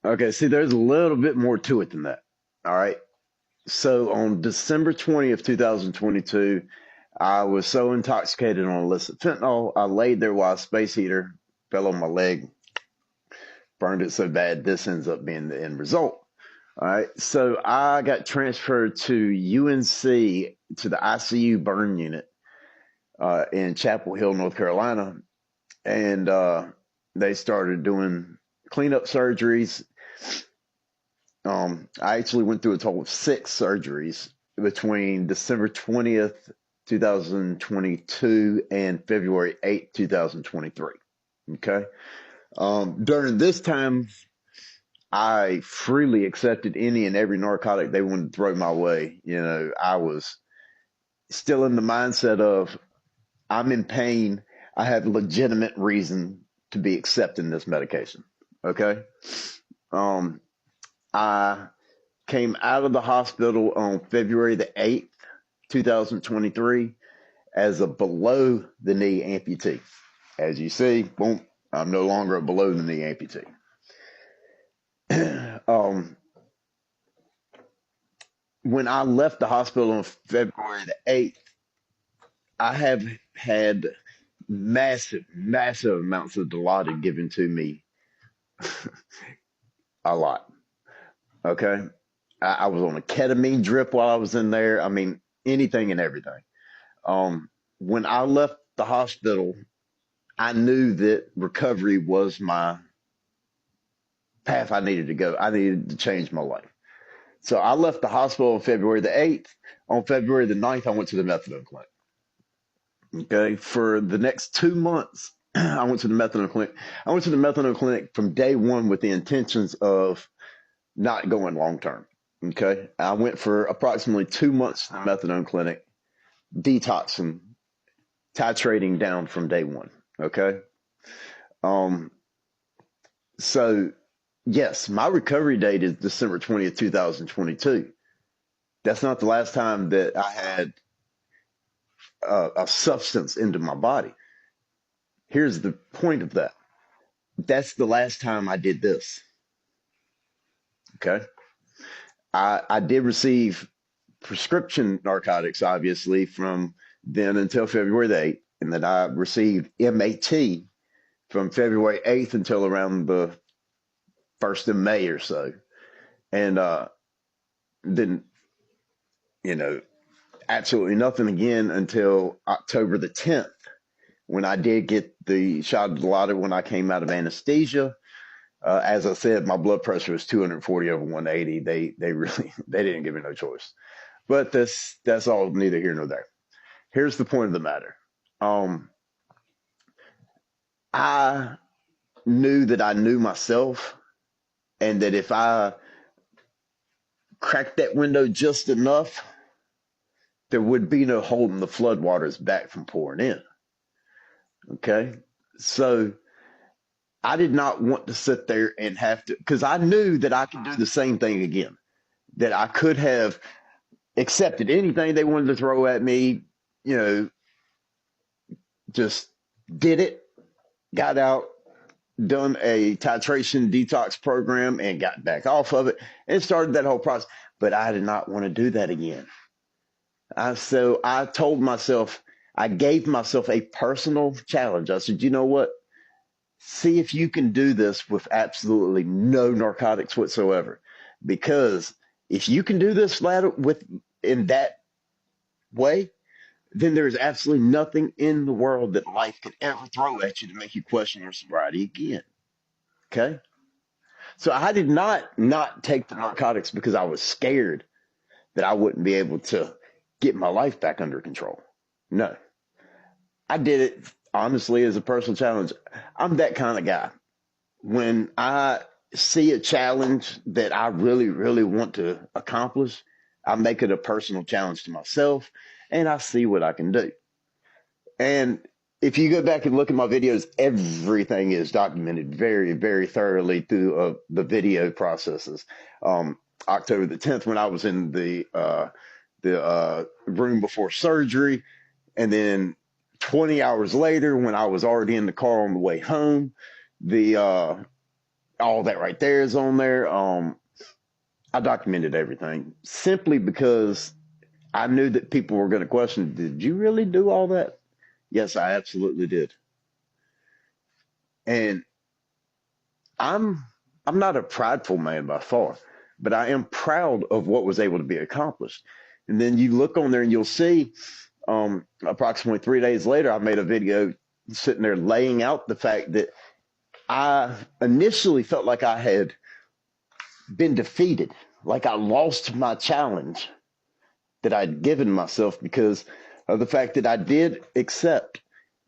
Okay, see, there's a little bit more to it than that. All right. So on December 20th, 2022, I was so intoxicated on illicit fentanyl, I laid there while a space heater fell on my leg, burned it so bad. This ends up being the end result. All right. So I got transferred to UNC to the ICU burn unit in Chapel Hill, North Carolina. And they started doing cleanup surgeries. I actually went through a total of six surgeries between December 20th, 2022 and February 8th, 2023. Okay. During this time, I freely accepted any and every narcotic they wanted to throw my way. You know, I was still in the mindset of I'm in pain. I have legitimate reason to be accepting this medication. Okay. Um, I came out of the hospital on February 8th, 2023 as a below the knee amputee. As you see, boom, I'm no longer a below the knee amputee. um, when I left the hospital on February 8th, I have had massive amounts of Dilaudid given to me a lot. Okay. I was on a ketamine drip while I was in there. I mean, anything and everything. Um, when I left the hospital, I knew that recovery was my path I needed to go. I needed to change my life. So I left the hospital on February 8th. On February 9th, I went to the methadone clinic. Okay. For the next 2 months, I went to the methadone clinic. I went to the methadone clinic from day one with the intentions of not going long term. Okay. I went for approximately 2 months to the methadone clinic, detoxing, titrating down from day one. Okay. Um, so yes, my recovery date is December 20th, 2022. That's not the last time that I had a substance into my body. Here's the point of that. That's the last time I did this. Okay. I did receive prescription narcotics, obviously, from then until February 8th. And then I received MAT from February 8th until around the 1st of May or so. And then, you know, absolutely nothing again until October the 10th, when I did get the shot of Dilaudid when I came out of anesthesia. As I said, my blood pressure was 240 over 180. They really they didn't give me no choice. But that's all neither here nor there. Here's the point of the matter. Um, I knew that I knew myself, and that if I cracked that window just enough, there would be no holding the floodwaters back from pouring in. Okay. So I did not want to sit there and have to, because I knew that I could do the same thing again, that I could have accepted anything they wanted to throw at me, you know, just did it, got out, done a titration detox program and got back off of it and started that whole process. But I did not want to do that again. So I told myself, I gave myself a personal challenge. I said, you know what? See if you can do this with absolutely no narcotics whatsoever. Because if you can do this with in that way, then there's absolutely nothing in the world that life could ever throw at you to make you question your sobriety again. Okay. So I did not take the narcotics because I was scared that I wouldn't be able to get my life back under control. No, I did it honestly as a personal challenge. I'm that kind of guy. When I see a challenge that I really want to accomplish, I make it a personal challenge to myself and I see what I can do. And if you go back and look at my videos, everything is documented very thoroughly through the video processes. October the 10th, when I was in the room before surgery, and then 20 hours later, when I was already in the car on the way home, the all that right there is on there. I documented everything simply because I knew that people were going to question, did you really do all that? Yes, I absolutely did. And I'm I'm not a prideful man by far, but I am proud of what was able to be accomplished. And then you look on there and you'll see approximately 3 days later, I made a video sitting there laying out the fact that I initially felt like I had been defeated, like I lost my challenge that I'd given myself because of the fact that I did accept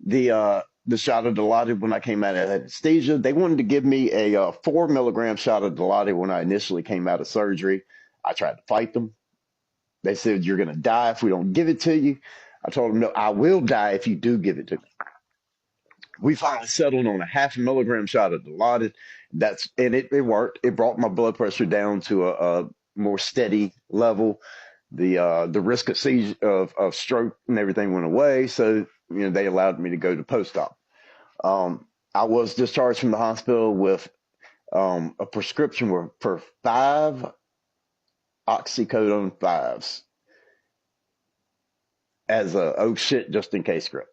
the shot of Dilaudid when I came out of anesthesia. They wanted to give me a 4 milligram shot of Dilaudid when I initially came out of surgery. I tried to fight them. They said, you're going to die if we don't give it to you. I told them, no, I will die if you do give it to me. We finally settled on a 0.5 milligram shot of Dilaudid. It worked. It brought my blood pressure down to a more steady level. The risk of seizure, of stroke and everything went away. So, they allowed me to go to post-op. I was discharged from the hospital with a prescription for 5 oxycodone 5s as a oh shit just in case script.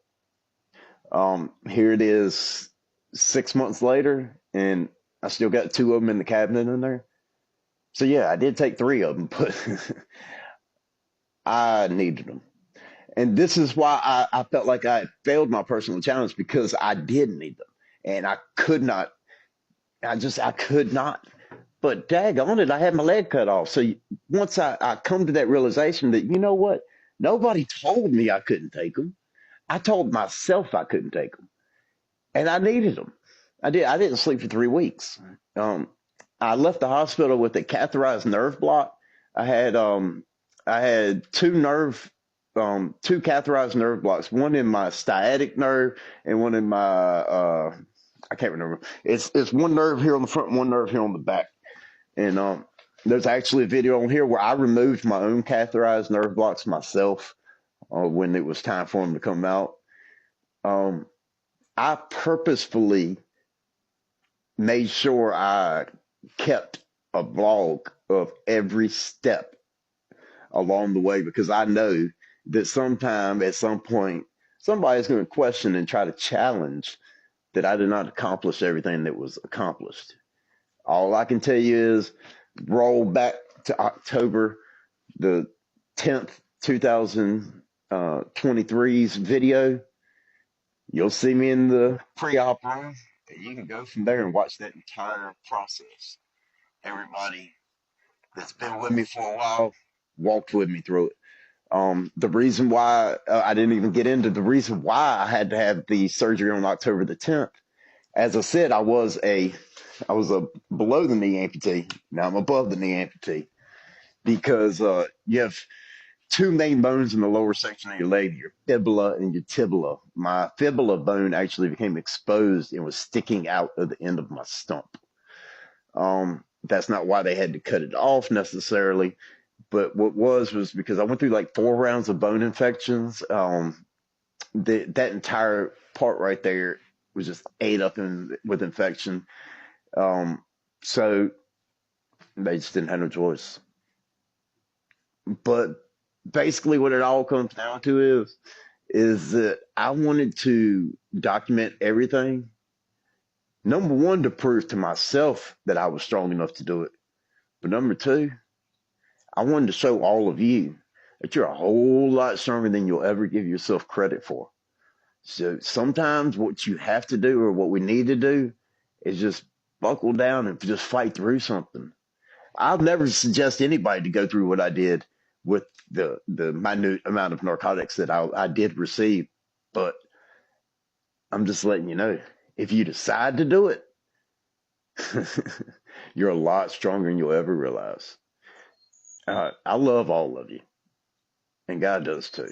Here it is 6 months later, and I still got 2 of them in the cabinet in there. So yeah, I did take 3 of them, but I needed them. And this is why I felt like I failed my personal challenge, because I did need them. And I could not, I could not. But daggone it, I had my leg cut off. So once I come to that realization that, you know what? Nobody told me I couldn't take them. I told myself I couldn't take them. And I needed them. I didn't sleep for 3 weeks. Um, I left the hospital with a catheterized nerve block. I had I had two catheterized nerve blocks, one in my sciatic nerve and one in my I can't remember. It's one nerve here on the front, and one nerve here on the back. And there's actually a video on here where I removed my own catheterized nerve blocks myself when it was time for them to come out. Um, I purposefully made sure I kept a blog of every step along the way, because I know that sometime at some point somebody's going to question and try to challenge that I did not accomplish everything that was accomplished. All I can tell you is roll back to October the 10th, 2023's video. You'll see me in the pre-op room, and you can go from there and watch that entire process. Everybody that's been with me for a while walked with me through it. The reason why I didn't even get into the reason why I had to have the surgery on October the 10th. As I said, I was a below the knee amputee. Now I'm above the knee amputee because you have 2 main bones in the lower section of your leg, your fibula and your tibula. My fibula bone actually became exposed and was sticking out of the end of my stump. That's not why they had to cut it off necessarily, but what was because I went through like 4 rounds of bone infections. That entire part right there was just ate up with infection. Um, so they just didn't have no choice. But basically, what it all comes down to is that I wanted to document everything. Number one, to prove to myself that I was strong enough to do it. But number two, I wanted to show all of you that you're a whole lot stronger than you'll ever give yourself credit for. So sometimes what you have to do, or what we need to do, is just buckle down and just fight through something. I'll never suggest anybody to go through what I did with the minute amount of narcotics that I did receive, but I'm just letting you know, if you decide to do it, you're a lot stronger than you'll ever realize. I love all of you, and God does too.